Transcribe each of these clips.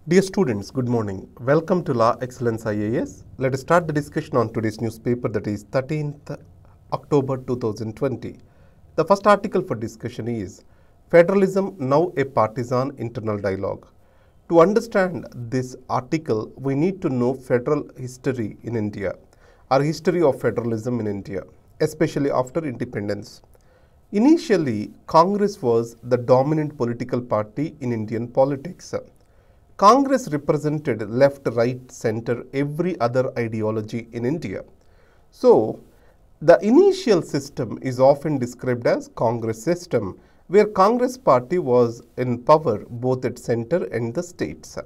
Dear students, good morning. Welcome to Law Excellence IAS. Let us start the discussion on today's newspaper, that is 13th October 2020. The first article for discussion is Federalism Now a Partisan Internal Dialogue. To understand this article, we need to know federal history in India, or history of federalism in India, especially after independence. Initially, Congress was the dominant political party in Indian politics. Congress represented left, right, center, every other ideology in India. So, the initial system is often described as Congress system, where Congress party was in power both at center and the states.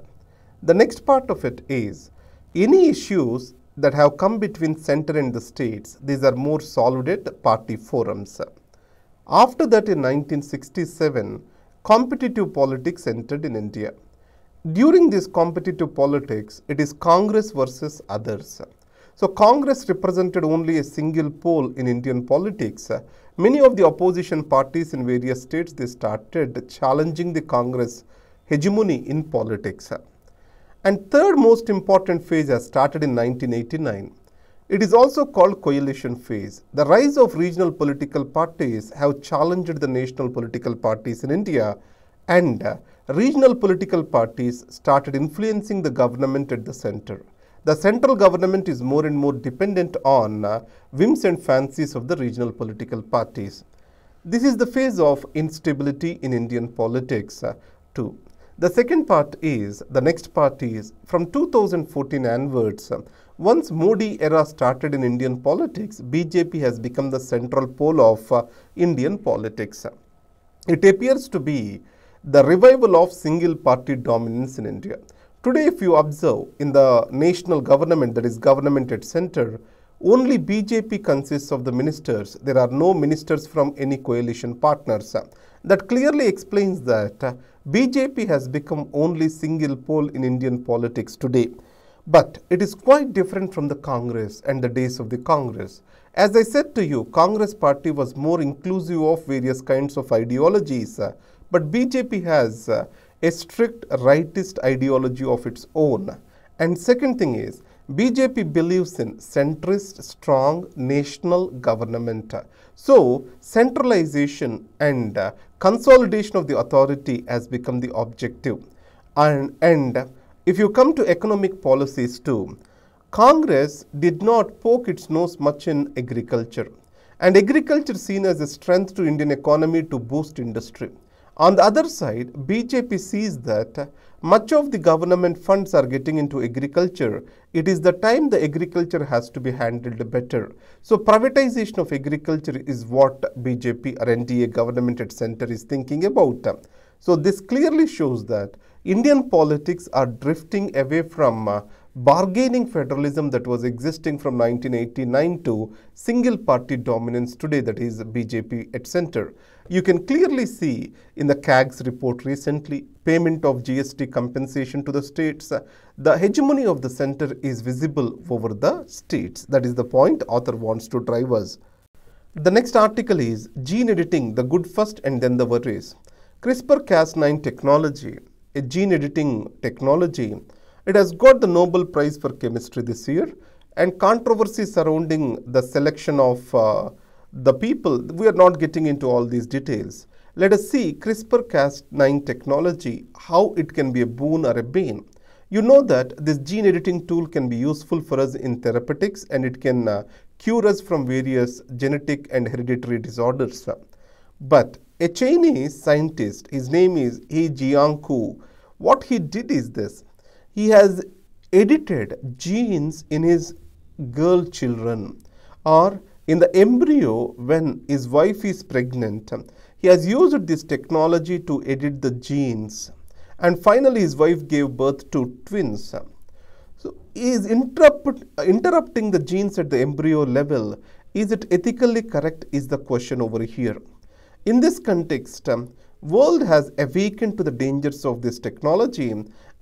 The next part of it is any issues that have come between center and the states, these are more solved at party forums. After that, in 1967, competitive politics entered in India. During this competitive politics, it is Congress versus others. So, Congress represented only a single pole in Indian politics. Many of the opposition parties in various states, they started challenging the Congress hegemony in politics. And third most important phase has started in 1989. It is also called coalition phase. The rise of regional political parties have challenged the national political parties in India, and regional political parties started influencing the government at the center. The central government is more and more dependent on whims and fancies of the regional political parties. This is the phase of instability in Indian politics too. The second part is, the next part is, from 2014 onwards, once Modi era started in Indian politics, BJP has become the central pole of Indian politics. It appears to be the revival of single party dominance in India. Today, if you observe in the national government, that is government at center, only BJP consists of the ministers. There are no ministers from any coalition partners. That clearly explains that BJP has become only single pole in Indian politics today. But it is quite different from the Congress and the days of the Congress. As I said to you, Congress party was more inclusive of various kinds of ideologies. But BJP has a strict rightist ideology of its own. And second thing is, BJP believes in centrist, strong national government. So, centralization and consolidation of the authority has become the objective. And if you come to economic policies too, Congress did not poke its nose much in agriculture. And agriculture seen as a strength to Indian economy to boost industry. On the other side, BJP sees that much of the government funds are getting into agriculture. It is the time the agriculture has to be handled better. So, privatization of agriculture is what BJP or NDA government at center is thinking about. So, this clearly shows that Indian politics are drifting away from bargaining federalism that was existing from 1989 to single party dominance today, that is BJP at center. You can clearly see in the CAG's report recently, payment of GST compensation to the states, the hegemony of the center is visible over the states. That is the point author wants to drive us. The next article is gene editing, the good first and then the worries. CRISPR-Cas9 technology, a gene editing technology, it has got the Nobel Prize for Chemistry this year, and controversy surrounding the selection of the people. We are not getting into all these details. Let us see CRISPR-Cas9 technology, how it can be a boon or a bane. You know that this gene editing tool can be useful for us in therapeutics, and it can cure us from various genetic and hereditary disorders. But a Chinese scientist, his name is He Jiankhu, what he did is this. He has edited genes in his girl children, or in the embryo when his wife is pregnant. He has used this technology to edit the genes, and finally his wife gave birth to twins. So, he is interrupting the genes at the embryo level. Is it ethically correct is the question over here. In this context, world has awakened to the dangers of this technology,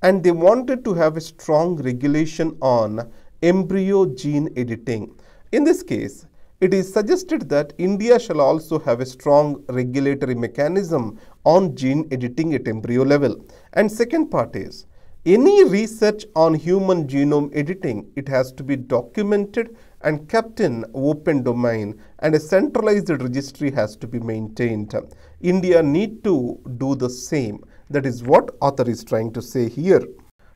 and they wanted to have a strong regulation on embryo gene editing. In this case, it is suggested that India shall also have a strong regulatory mechanism on gene editing at embryo level. And second part is, Any research on human genome editing, it has to be documented and kept in open domain, and a centralized registry has to be maintained. India need to do the same. That is what author is trying to say here.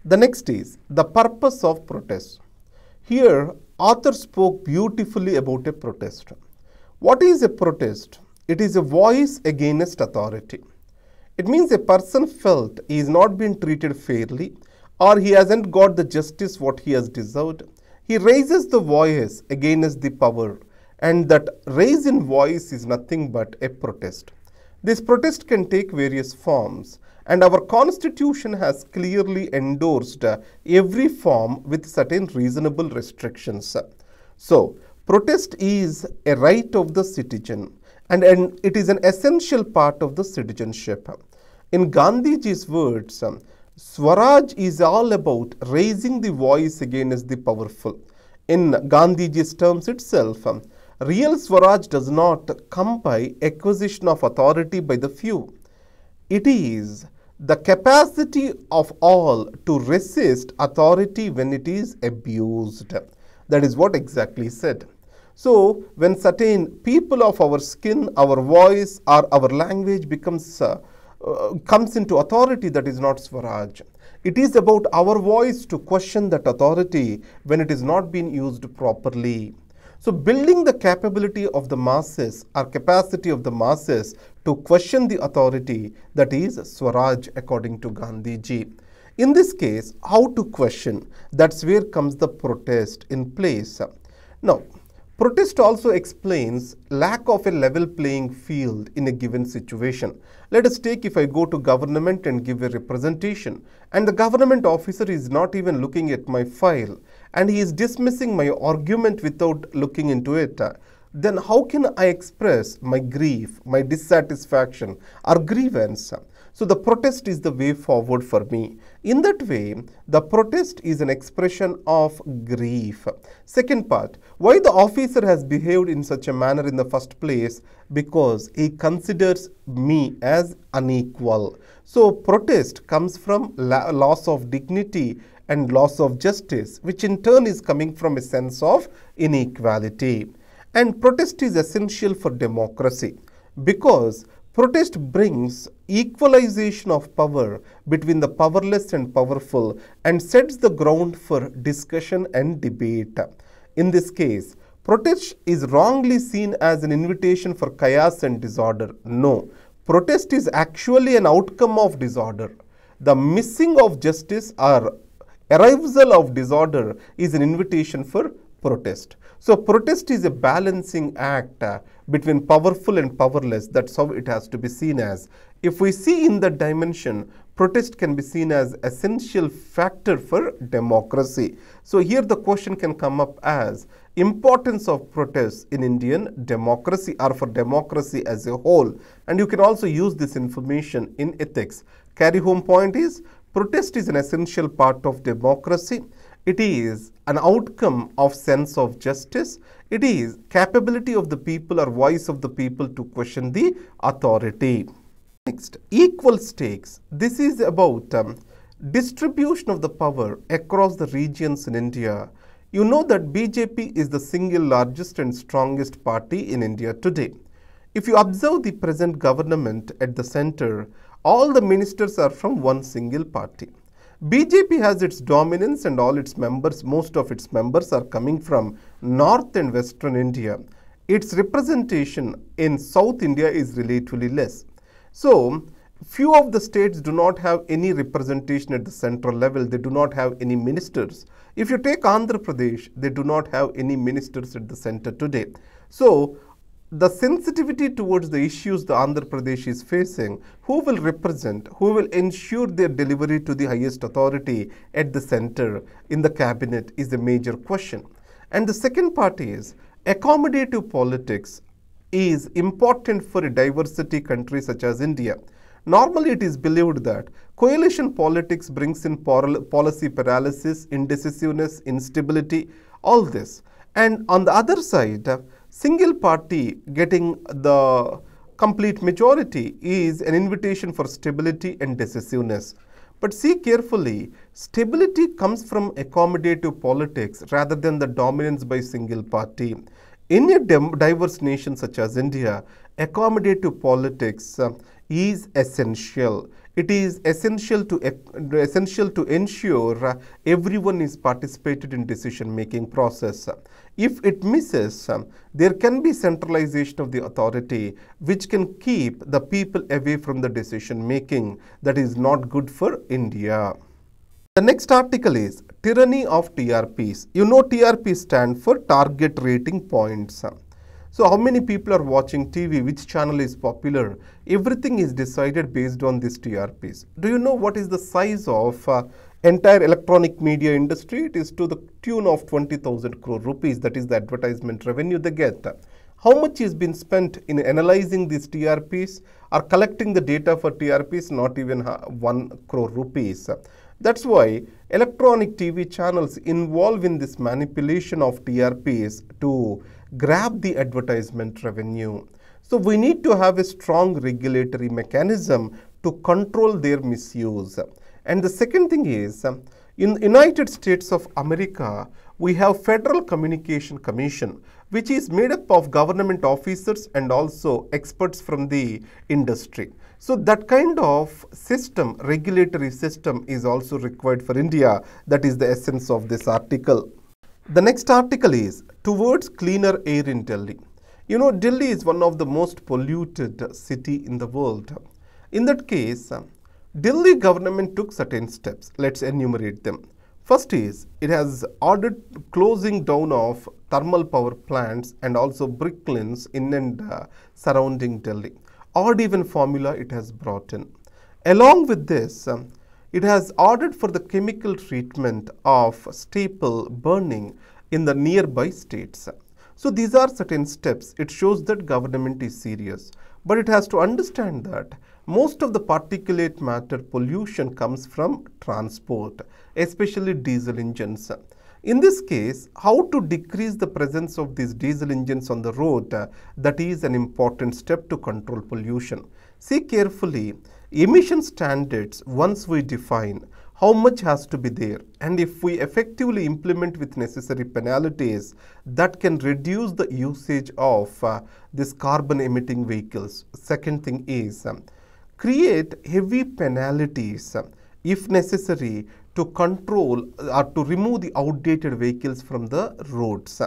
The next is the purpose of protest. Here, author spoke beautifully about a protest. What is a protest? It is a voice against authority. It means a person felt he is not being treated fairly, or he hasn't got the justice what he has deserved. He raises the voice against the power, and that raise in voice is nothing but a protest. This protest can take various forms, and our constitution has clearly endorsed every form with certain reasonable restrictions. So, protest is a right of the citizen, and it is an essential part of the citizenship. In Gandhiji's words, Swaraj is all about raising the voice against the powerful. In Gandhiji's terms itself, real Swaraj does not come by acquisition of authority by the few. It is the capacity of all to resist authority when it is abused. That is what exactly said. So, when certain people of our skin, our voice, or our language comes into authority, that is not Swaraj. It is about our voice to question that authority when it is not being used properly. So, building the capability of the masses or capacity of the masses to question the authority, that is Swaraj according to Gandhiji. In this case, how to question? That's where comes the protest in place. Now, protest also explains lack of a level playing field in a given situation. Let us take if I go to government and give a representation, and the government officer is not even looking at my file, and he is dismissing my argument without looking into it. Then how can I express my grief, my dissatisfaction or grievance? So the protest is the way forward for me. In that way, the protest is an expression of grief. Second part, why the officer has behaved in such a manner in the first place? Because he considers me as unequal. So protest comes from loss of dignity and loss of justice, which in turn is coming from a sense of inequality. And protest is essential for democracy because protest brings equalization of power between the powerless and powerful and sets the ground for discussion and debate. In this case, protest is wrongly seen as an invitation for chaos and disorder. No, protest is actually an outcome of disorder. The missing of justice or arrival of disorder is an invitation for protest. So protest is a balancing act between powerful and powerless. That's how it has to be seen as. If we see in that dimension, protest can be seen as essential factor for democracy. So here the question can come up as importance of protest in Indian democracy or for democracy as a whole. And you can also use this information in ethics. Carry home point is protest is an essential part of democracy. It is an outcome of sense of justice. It is capability of the people or voice of the people to question the authority. Next, equal stakes. This is about distribution of the power across the regions in India. You know that BJP is the single largest and strongest party in India today. If you observe the present government at the center, all the ministers are from one single party. BJP has its dominance and all its members, most of its members are coming from North and Western India. Its representation in South India is relatively less. So, few of the states do not have any representation at the central level. They do not have any ministers. If you take Andhra Pradesh, they do not have any ministers at the center today. So, the sensitivity towards the issues the Andhra Pradesh is facing, who will represent, who will ensure their delivery to the highest authority at the center in the cabinet is a major question. And the second part is accommodative politics is important for a diversity country such as India. Normally it is believed that coalition politics brings in policy paralysis, indecisiveness, instability, all this. And on the other side, single party getting the complete majority is an invitation for stability and decisiveness. But see carefully, stability comes from accommodative politics rather than the dominance by single party. In a diverse nation such as India, accommodative politics is essential. It is essential to ensure everyone is participated in decision-making process. If it misses, there can be centralization of the authority, which can keep the people away from the decision-making. That is not good for India. The next article is tyranny of TRPs. You know TRPs stand for target rating points. So how many people are watching TV, which channel is popular? Everything is decided based on these TRPs. Do you know what is the size of entire electronic media industry? It is to the tune of 20,000 crore rupees. That is the advertisement revenue they get. How much is been spent in analyzing these TRPs or collecting the data for TRPs? Not even 1 crore rupees. That's why electronic TV channels involve in this manipulation of TRPs to grab the advertisement revenue. So we need to have a strong regulatory mechanism to control their misuse. And the second thing is, in United States of America, we have Federal Communication Commission, which is made up of government officers and also experts from the industry. So that kind of system, regulatory system, is also required for India. That is the essence of this article. The next article is towards cleaner air in Delhi. You know, Delhi is one of the most polluted city in the world. In that case, Delhi government took certain steps. Let's enumerate them. First is, it has ordered closing down of thermal power plants and also brick kilns in and surrounding Delhi. Odd even formula it has brought in. Along with this, it has ordered for the chemical treatment of staple burning in the nearby states. So these are certain steps. It shows that government is serious. But it has to understand that most of the particulate matter pollution comes from transport, especially diesel engines. In this case, how to decrease the presence of these diesel engines on the road, that is an important step to control pollution. See carefully, emission standards, once we define how much has to be there, and if we effectively implement with necessary penalties, that can reduce the usage of this carbon emitting vehicles. Second thing is, create heavy penalties if necessary to control or to remove the outdated vehicles from the roads.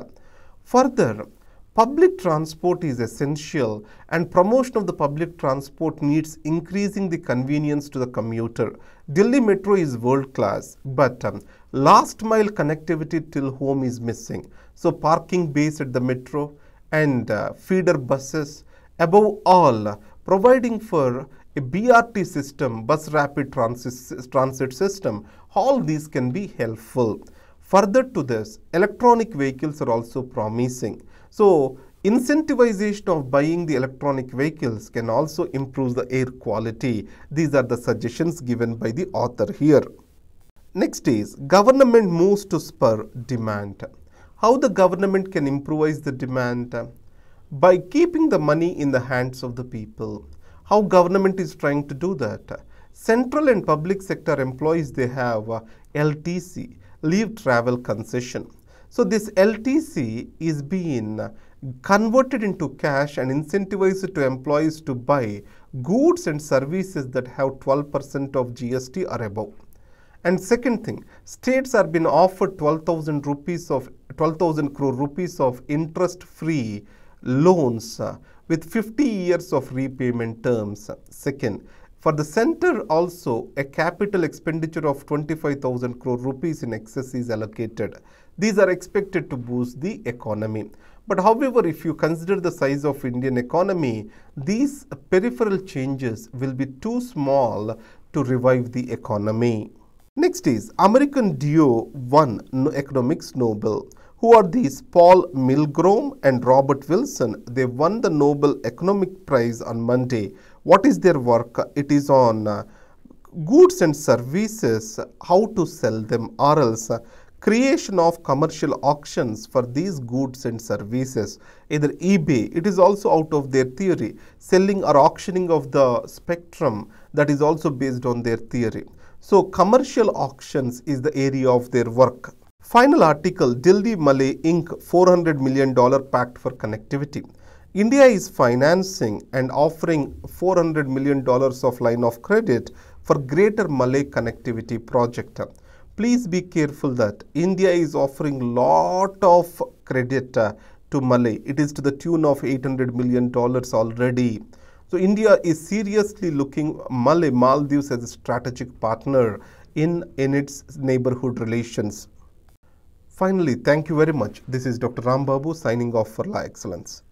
Further, public transport is essential, and promotion of the public transport needs increasing the convenience to the commuter. Delhi Metro is world class, but last mile connectivity till home is missing. So parking bays at the metro and feeder buses, above all, providing for a BRT system, bus rapid transit system, all these can be helpful. Further to this, electronic vehicles are also promising. So incentivization of buying the electronic vehicles can also improve the air quality. These are the suggestions given by the author here. Next is, government moves to spur demand. How the government can improvise the demand? By keeping the money in the hands of the people. How government is trying to do that? Central and public sector employees, they have LTC, leave travel concession. So this LTC is being converted into cash and incentivized to employees to buy goods and services that have 12% of GST or above. And second thing, states are being offered 12,000 crore rupees of interest-free loans with 50 years of repayment terms. Second, for the center also, a capital expenditure of 25,000 crore rupees in excess is allocated. These are expected to boost the economy. But however, if you consider the size of Indian economy, these peripheral changes will be too small to revive the economy. Next is, American duo won economics Nobel. Who are these? Paul Milgrom and Robert Wilson. They won the Nobel Economic Prize on Monday. What is their work? It is on goods and services, how to sell them, or else creation of commercial auctions for these goods and services. Either eBay, it is also out of their theory. Selling or auctioning of the spectrum, that is also based on their theory. So commercial auctions is the area of their work. Final article, Delhi Malay Inc. $400 million pact for connectivity. India is financing and offering $400 million of line of credit for Greater Malay Connectivity Project. Please be careful that India is offering lot of credit to Malay. It is to the tune of $800 million already. So India is seriously looking Maldives as a strategic partner in its neighborhood relations. Finally, thank you very much. This is Dr. Rambabu signing off for Law Excellence.